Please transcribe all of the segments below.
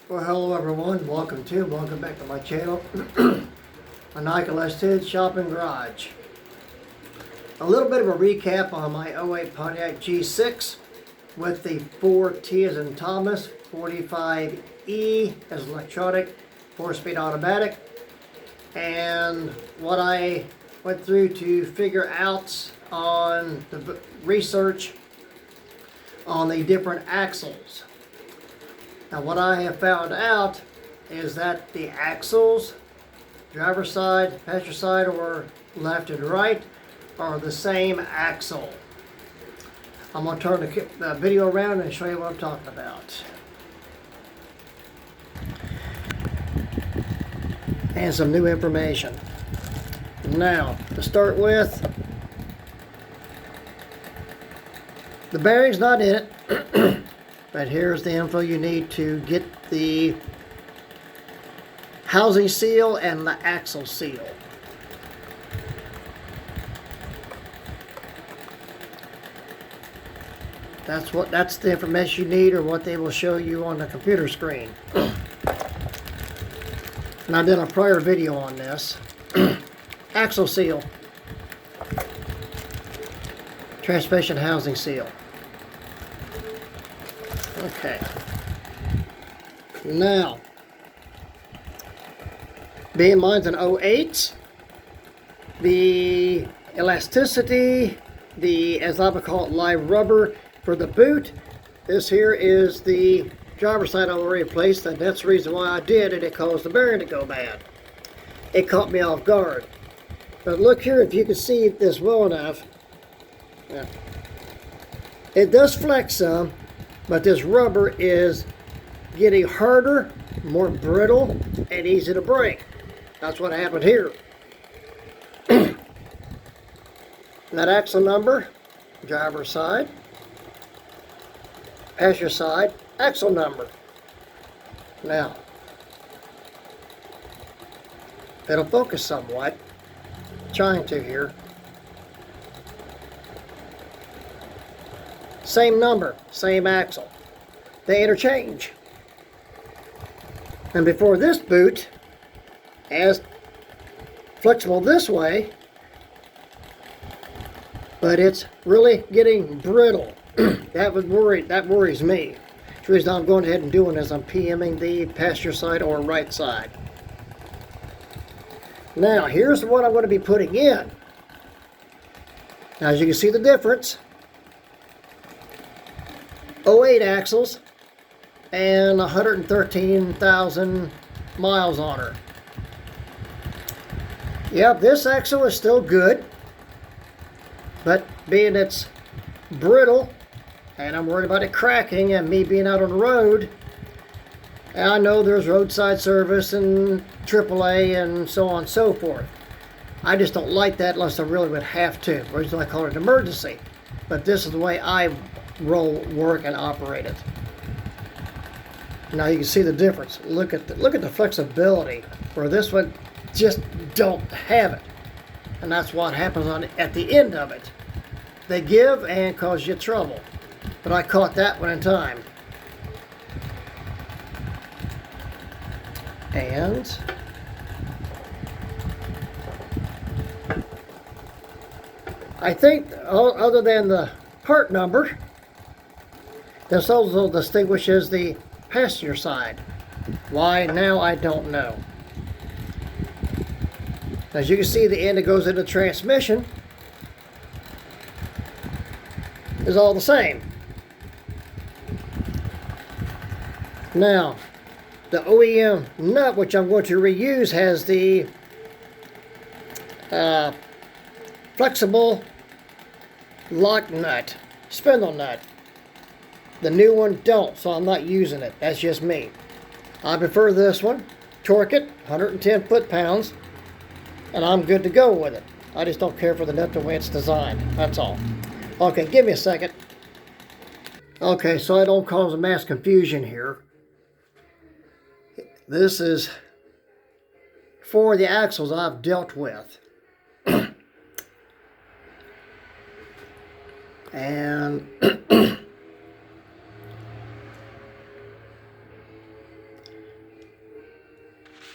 Well, hello everyone. Welcome back to my channel, a Nike s10 shopping garage. A little bit of a recap on my '08 Pontiac G6 with the 4T as in Thomas, 45E as electronic, 4-speed automatic, and what I went through to figure out on the research on the different axles. Now what I have found out is that the axles, driver's side, passenger side, or left and right, are the same axle. I'm going to turn the video around and show you what I'm talking about. And some new information. Now, to start with, the bearing's not in it. But here's the info you need to get the housing seal and the axle seal. That's the information you need, or what they will show you on the computer screen. And I did a prior video on this. Axle seal. Transmission housing seal. Okay. Now, being mine's an '08, the elasticity, as I would call it, live rubber for the boot. This here is the driver's side I already replaced, and that's the reason why I did it. It caused the bearing to go bad. It caught me off guard. But look here, if you can see this well enough, yeah, it does flex some. But this rubber is getting harder, more brittle, and easy to break. That's what happened here. That axle number, driver's side, passenger side, axle number. Now, it'll focus somewhat. Trying to here. Same number, same axle. They interchange. And before this boot, as flexible this way, but it's really getting brittle. That worries me. The reason I'm going ahead and doing is I'm PMing the passenger side or right side. Now, here's what I'm going to be putting in. Now, as you can see the difference. '08 axles and 113,000 miles on her. Yep, this axle is still good, but being it's brittle and I'm worried about it cracking and me being out on the road, and I know there's roadside service and AAA and so on and so forth. I just don't like that unless I really would have to. Originally I call it an emergency, but this is the way I work and operate it. Now you can see the difference. Look at the flexibility, where this one just don't have it, and that's what happens at the end of it. They give and cause you trouble, but I caught that one in time. And I think, other than the part number, this also distinguishes the passenger side. Why now, I don't know. As you can see, the end that goes into transmission is all the same. Now, the OEM nut, which I'm going to reuse, has the flexible lock nut, spindle nut. The new one don't, so I'm not using it. That's just me. I prefer this one. Torque it, 110 foot-pounds, and I'm good to go with it. I just don't care for the nut the way it's designed. That's all. Okay, give me a second. Okay, so I don't cause a mass confusion here. This is for the axles I've dealt with. And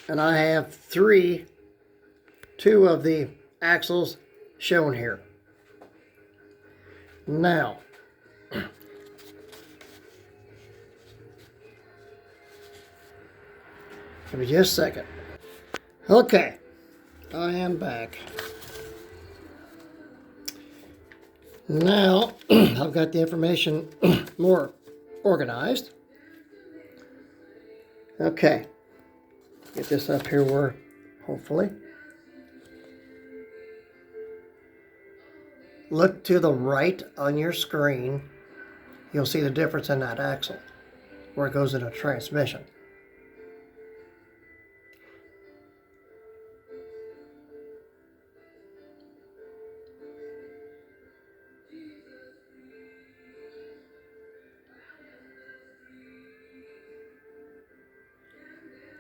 And I have two of the axles shown here. Now, give me just a second. Okay, I am back. Now, I've got the information more organized. Okay, get this up here where, hopefully. Look to the right on your screen. You'll see the difference in that axle, where it goes into transmission.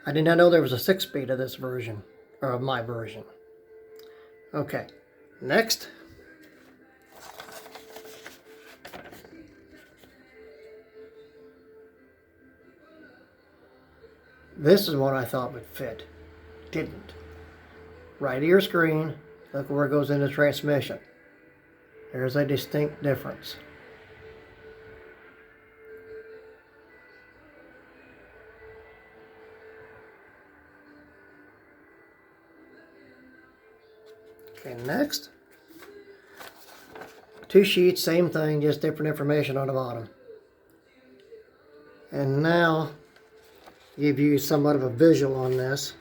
I did not know there was a 6-speed of this version, or of my version. Okay, next. This is what I thought would fit. Didn't. Right of your screen, look where it goes into transmission. There's a distinct difference. Okay, next. 2 sheets, same thing, just different information on the bottom. And now, give you somewhat of a visual on this.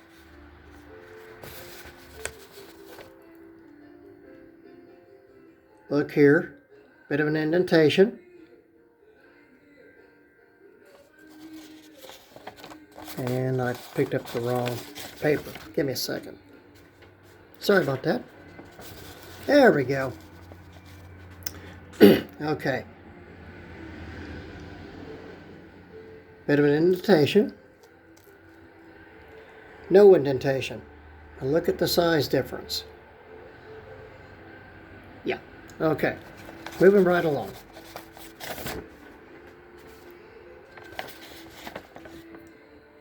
Look here, bit of an indentation. And I picked up the wrong paper. Give me a second. Sorry about that. There we go. Okay. Bit of an indentation. No indentation. And look at the size difference. Yeah. Okay. Moving right along.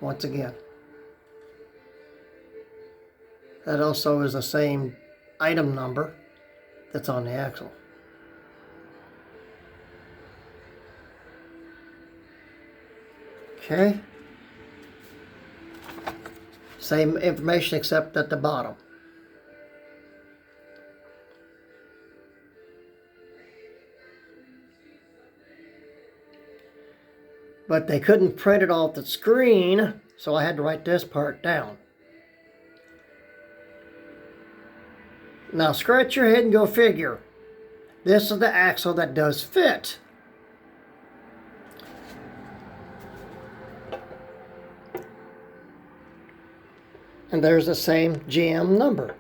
Once again. That also is the same item number that's on the axle. Okay. Same information except at the bottom. But they couldn't print it off the screen, so I had to write this part down. Now scratch your head and go figure. This is the axle that does fit. And there's the same GM number.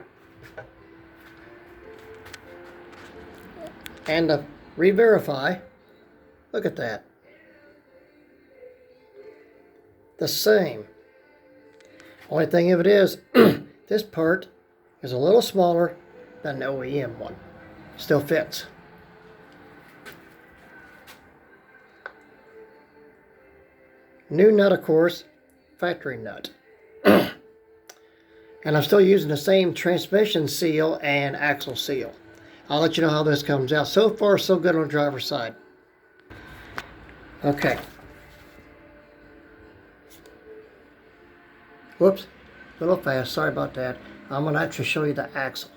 And to re-verify, look at that. The same. Only thing of it is, this part is a little smaller than the OEM one. Still fits. New nut, of course, factory nut. And I'm still using the same transmission seal and axle seal. I'll let you know how this comes out. So far, so good on the driver's side. Okay. Whoops, a little fast, sorry about that. I'm going to actually show you the axle.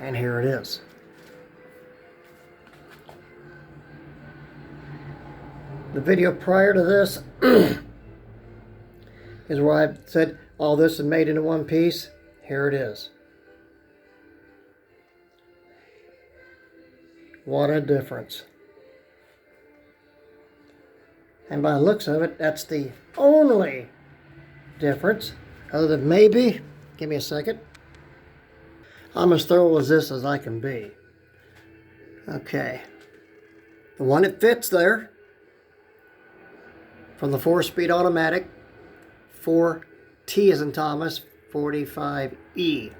And here it is. The video prior to this is where I said all this is made into one piece. Here it is. What a difference. And by the looks of it, that's the only difference. Other than maybe, give me a second. I'm as thorough as this as I can be. Okay. The one that fits there, from the 4-speed automatic, 4T as in Thomas, 45E.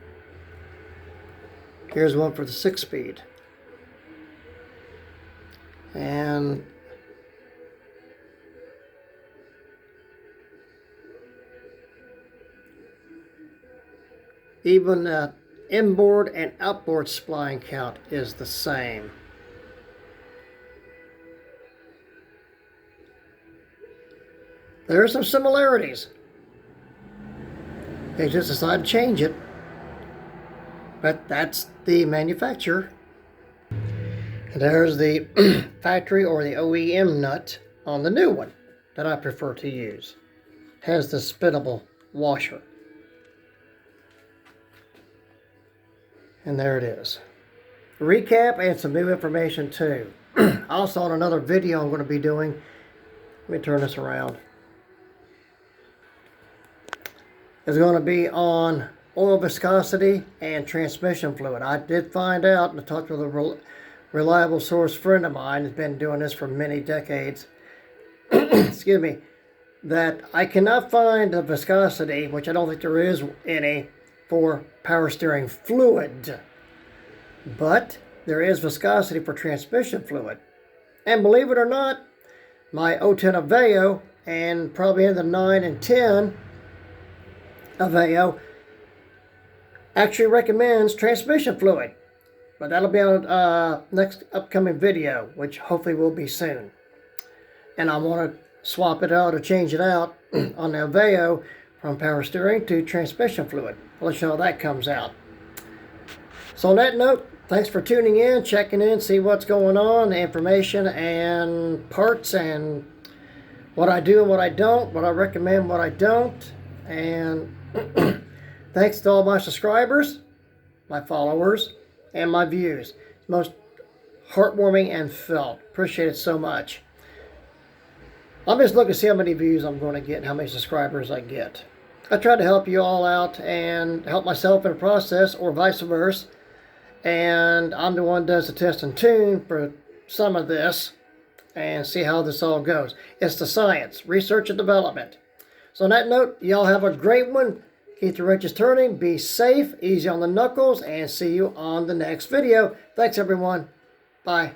Here's one for the 6-speed. And Even the inboard and outboard spline count is the same. There are some similarities. They just decided to change it. But that's the manufacturer. And there's the factory or the OEM nut on the new one that I prefer to use. Has the spinnable washer. And there it is. Recap and some new information too. Also on another video I'm going to be doing. Let me turn this around. It's going to be on oil viscosity and transmission fluid. I did find out, and I talked with a reliable source friend of mine who's been doing this for many decades, excuse me, that I cannot find the viscosity, which I don't think there is any, for power steering fluid. But there is viscosity for transmission fluid. And believe it or not, my s10 Aveo, and probably in the 9 and 10 Aveo, actually recommends transmission fluid. But that'll be on next upcoming video, which hopefully will be soon. And I want to swap it out or change it out on the Aveo from power steering to transmission fluid. I'll let you know how that comes out. So on that note, thanks for tuning in, checking in, see what's going on, the information and parts and what I do and what I don't, what I recommend, what I don't. And thanks to all my subscribers, my followers, and my views. It's most heartwarming and felt. Appreciate it so much. I'm just looking to see how many views I'm going to get and how many subscribers I get. I try to help you all out and help myself in the process, or vice versa. And I'm the one who does the test and tune for some of this and see how this all goes. It's the science, research and development. So on that note, y'all have a great one. Keep the wrenches turning, be safe, easy on the knuckles, and see you on the next video. Thanks everyone. Bye.